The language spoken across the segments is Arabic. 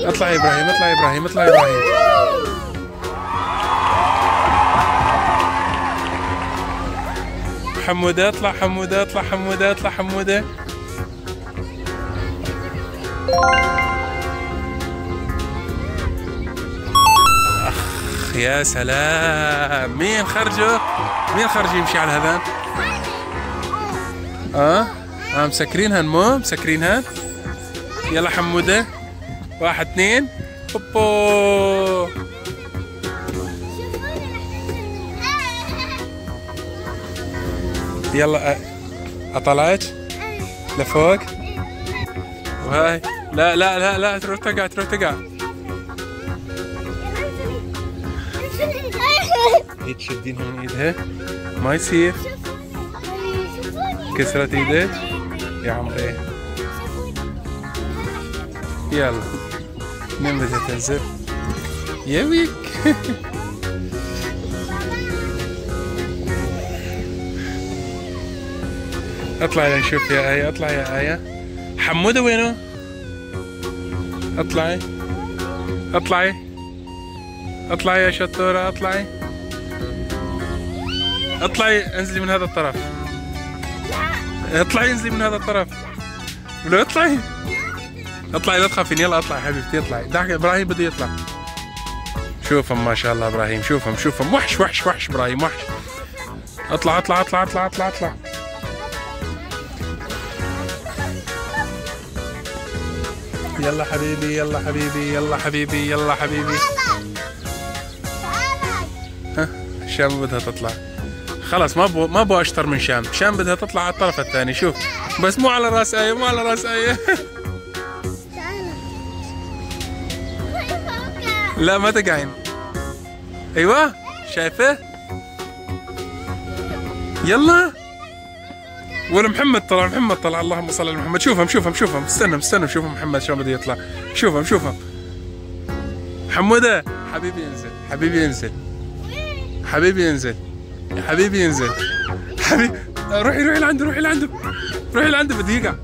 اطلع يا ابراهيم، اطلع يا ابراهيم، اطلع يا ابراهيم. حمودة اطلع، حمودة اطلع، حمودة اطلع، حمودة. اخ يا سلام، مين خرجوا؟ مين خرج يمشي على هذان؟ مسكرينهن، مو مسكرينهن. يلا حمودة، 1 2 بوبو. يلا اطلعك لفوق. وهاي لا لا لا لا، تروح تقع، تروح تقع. هي تشدينها من ايدها، ما يصير. كسرت ايدك يا عمري. يلا من بدها تنزل؟ يويك. اطلعي لنشوف يا آية، اطلعي يا آية. حمودة وينه؟ اطلعي اطلعي اطلعي يا شطورة، اطلعي اطلعي، انزلي من هذا الطرف. اطلعي انزلي من هذا الطرف. لو اطلعي اطلعي، لا تخافين. يلا اطلعي حبيبتي، اطلعي. دعك ابراهيم بده يطلع. شوفهم ما شاء الله ابراهيم، شوفهم شوفهم، وحش وحش وحش ابراهيم، وحش. اطلع اطلع اطلع اطلع اطلع اطلع. يلا حبيبي، يلا حبيبي، يلا حبيبي، يلا حبيبي. ها شام بدها تطلع. خلاص ما ابغى اشطر من شام. شام بدها تطلع على الطرف الثاني. شوف بس مو على راس آية، مو على راس آية. لا ما تقعين. ايوه شايفه. يلا. ولا محمد طلع، محمد طلع. اللهم صل على محمد. شوفهم شوفهم شوفهم، استنى استنى، شوفهم محمد شلون بده يطلع. شوفهم شوفهم. حمودة حبيبي انزل، حبيبي انزل، حبيبي انزل، يا حبيبي انزل، حبيبي. روحي روحي لعنده، روحي لعنده، روحي لعنده، بده يقع.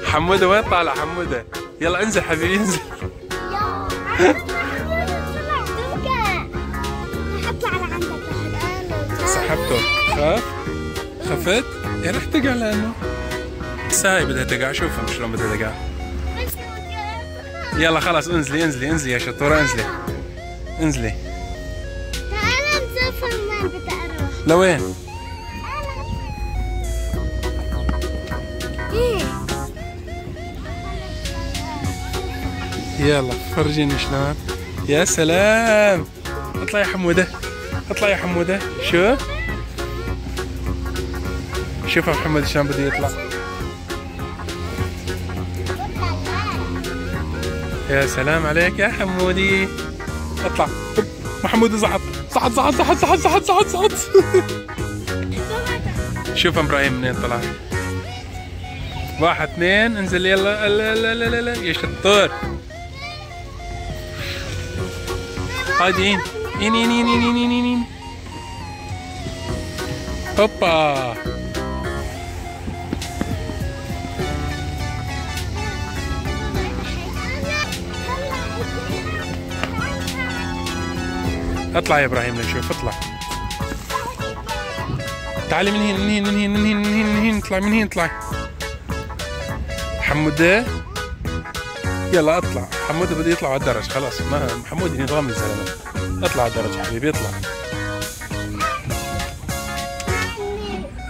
حمودة وين طالع حمودة؟ يلا انزل حبيبي انزل. سحبته. خاف؟ خفت؟ يا رح تقع لانه ساي بدها تقع. شوفهم شلون بدها تقع. يلا خلاص انزلي انزلي انزلي يا شطورة، انزلي انزلي. تعال نشوف وين بدي اروح. لوين؟ يلا فرجيني شلون. يا سلام. اطلع يا حمودة، اطلع يا حمودة. شوف محمد شلون بده يطلع. يا سلام عليك يا حمودي. اطلع. محمود صعد صعد صعد صعد صعد صعد صعد صعد. شوف ابراهيم منين طلع. 1 2 انزل يلا. لا لا لا لا يا شطور. هادي ان ان ان ان ان ان ان. هوبا. اطلع يا ابراهيم لنشوف. اطلع. تعالي من هنا من هنا من هنا من هنا من هنا من هنا. اطلع من هنا، اطلع. حمودة يلا اطلع. حمودة بده يطلع على الدرج. خلاص ما حمودة نظام الزلمة. اطلع على الدرج حبيبي، اطلع.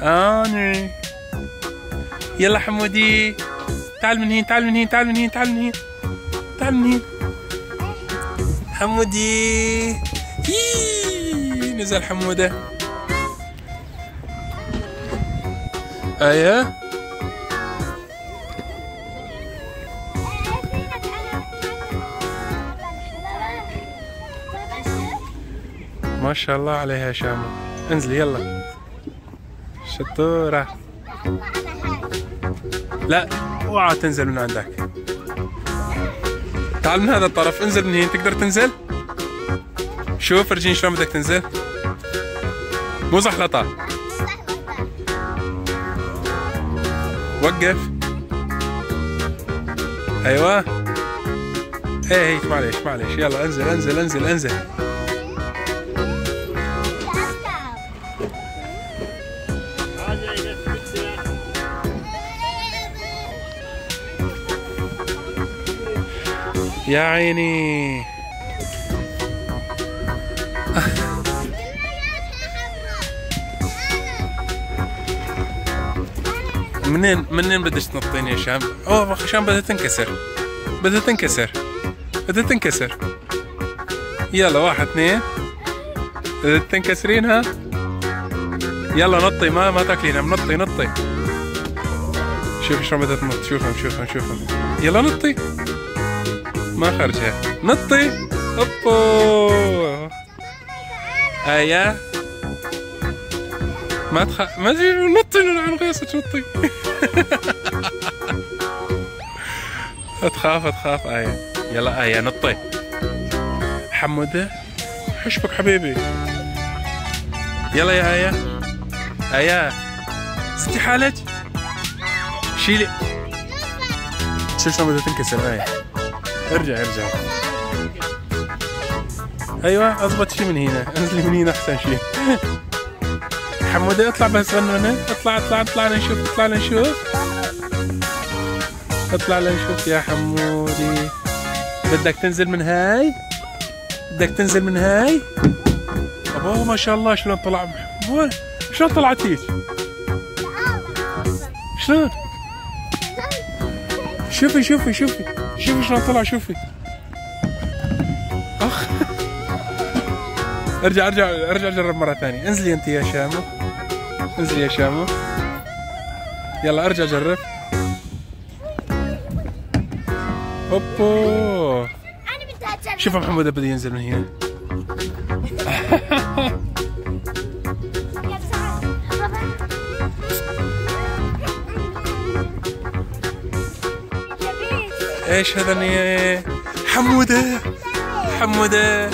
اني يلا حمودي. تعال من هنا، تعال من هنا، تعال من هنا، تعال من هنا، تعال من هنا. حمودي نزل حمودة. آية ما شاء الله عليها شامة. انزلي يلا شطورة. لا اوعى تنزل من عندك. تعال من هذا الطرف، انزل من هنا. تقدر تنزل؟ شوف فرجيني شلون بدك تنزل. مو زحلطة. وقف. ايوه هيك معلش معلش، يلا انزل انزل انزل انزل. يا عيني. منين بدك تنطين يا شام؟ اوه شام بدها تنكسر، بدها تنكسر، بدها تنكسر. يلا 1 2. بدها تنكسرينها. يلا نطي، ما تاكلينها، نطي نطي. شوفي شلون بدها تنط، شوفهم شوفهم شوفهم. يلا نطي. ما خرجها، نطي. اوبو. آية ما نطي عن غيصك نطي. تخاف آية. يلا آية نطي. حمودة حشبك حبيبي. يلا يا آية. آية ستي حالك. شيلي. شوف شلون بدها تنكسر آية. ارجع. ايوه اضبط شي من هنا، انزلي من هنا احسن شي. حمودة اطلع بس غنونة، اطلع لنشوف، اطلع لنشوف يا حمودي. بدك تنزل من هاي؟ ابوه ما شاء الله شلون طلع. شلون طلعت هيك؟ شلون؟ شوفي شلون طلع، شوفي. اخ. ارجع جرب مرة ثانية. انزلي انت يا شامو، انزلي يا شامو. يلا ارجع جرب. اوبو. شوف محمود بده ينزل من هنا. ايش هذا؟ حمودة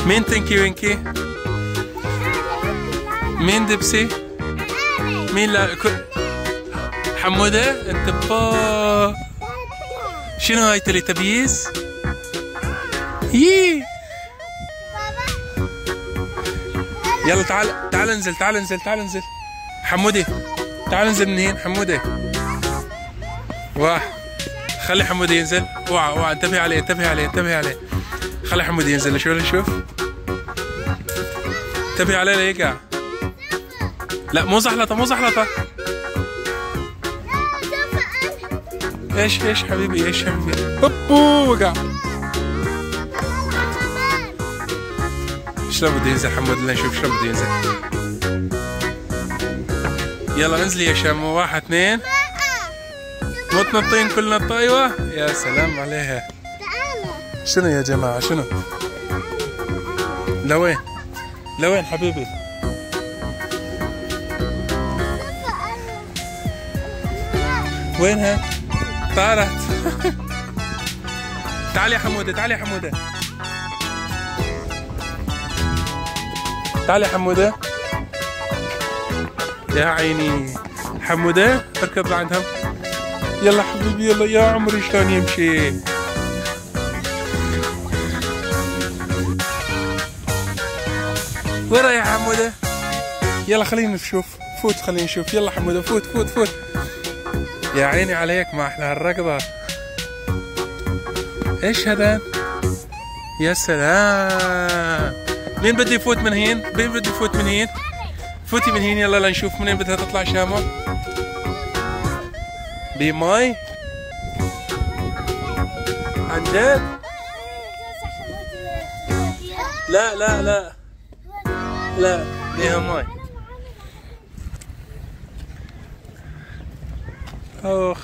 مين تنكي وينكي؟ مين دبسي؟ مين لا حمودة انت شنو هاي تبييز؟ يي. يلا تعال انزل. حمودة تعال انزل من هنا حمودة. واحد. خلي حمودة ينزل. اوعى انتبهي عليه. خلي حمودة ينزل. شوف انتبهي عليه ليقع. لا مو زحلطة. ايش حبيبي اوبو وقع. شلون بده ينزل حمودة؟ لنشوف شلون بده ينزل. يلا انزلي يا شامو. 1 2. مو تنطين كل نطة. ايوه يا سلام عليها. شنو يا جماعة شنو؟ لوين حبيبي؟ وينها؟ طارت. تعالي يا حمودة. تعالي يا حمودة. يا عيني. حمودة اركض لعندهم. يلا حبيبي يلا يا عمري. شلون يمشي؟ وين رايح حمودة؟ يلا خلينا نشوف. فوت خلينا نشوف. يلا حمودة فوت. يا عيني عليك ما احلى هالركضة. ايش هذا؟ يا سلام. مين بده يفوت من هين؟ فوتي من هين يلا لنشوف منين بدها تطلع شامو. بماي؟ عن جد؟ لا بيها ماي. اخ